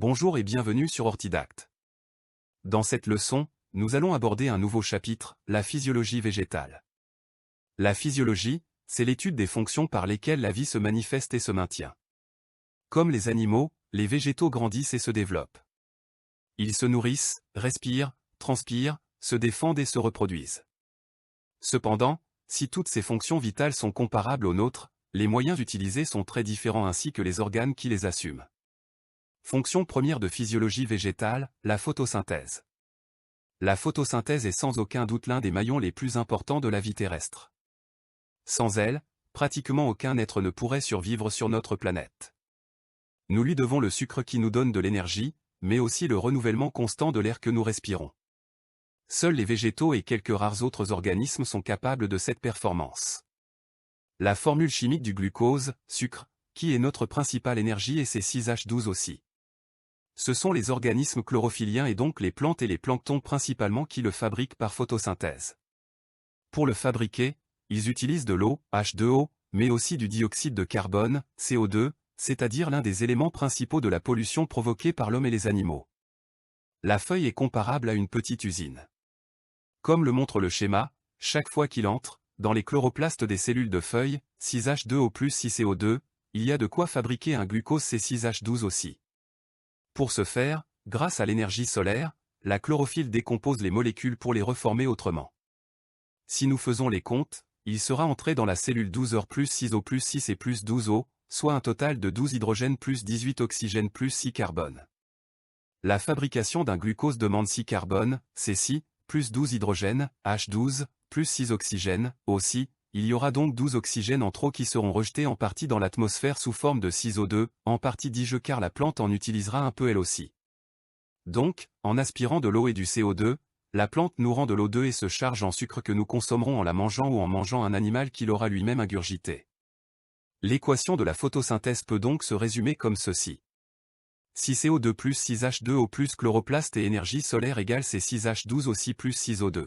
Bonjour et bienvenue sur Orthidact. Dans cette leçon, nous allons aborder un nouveau chapitre, la physiologie végétale. La physiologie, c'est l'étude des fonctions par lesquelles la vie se manifeste et se maintient. Comme les animaux, les végétaux grandissent et se développent. Ils se nourrissent, respirent, transpirent, se défendent et se reproduisent. Cependant, si toutes ces fonctions vitales sont comparables aux nôtres, les moyens utilisés sont très différents ainsi que les organes qui les assument. Fonction première de physiologie végétale, la photosynthèse. La photosynthèse est sans aucun doute l'un des maillons les plus importants de la vie terrestre. Sans elle, pratiquement aucun être ne pourrait survivre sur notre planète. Nous lui devons le sucre qui nous donne de l'énergie, mais aussi le renouvellement constant de l'air que nous respirons. Seuls les végétaux et quelques rares autres organismes sont capables de cette performance. La formule chimique du glucose, sucre, qui est notre principale énergie et c'est 6H12 aussi. Ce sont les organismes chlorophylliens et donc les plantes et les planctons principalement qui le fabriquent par photosynthèse. Pour le fabriquer, ils utilisent de l'eau, H2O, mais aussi du dioxyde de carbone, CO2, c'est-à-dire l'un des éléments principaux de la pollution provoquée par l'homme et les animaux. La feuille est comparable à une petite usine. Comme le montre le schéma, chaque fois qu'il entre, dans les chloroplastes des cellules de feuilles, 6H2O plus 6CO2, il y a de quoi fabriquer un glucose C6H12 aussi. Pour ce faire, grâce à l'énergie solaire, la chlorophylle décompose les molécules pour les reformer autrement. Si nous faisons les comptes, il sera entré dans la cellule 12H plus 6O plus 6 et plus 12O, soit un total de 12 hydrogènes plus 18 oxygènes plus 6 carbone. La fabrication d'un glucose demande 6 carbone, C6, plus 12 hydrogènes, H12, plus 6 oxygènes, O6, il y aura donc 12 oxygènes en trop qui seront rejetés en partie dans l'atmosphère sous forme de 6O2, en partie d'IgE car la plante en utilisera un peu elle aussi. Donc, en aspirant de l'eau et du CO2, la plante nous rend de l'O2 et se charge en sucre que nous consommerons en la mangeant ou en mangeant un animal qui l'aura lui-même ingurgité. L'équation de la photosynthèse peut donc se résumer comme ceci. 6CO2 plus 6H2O plus chloroplaste et énergie solaire égale C6H12 aussi plus 6O2.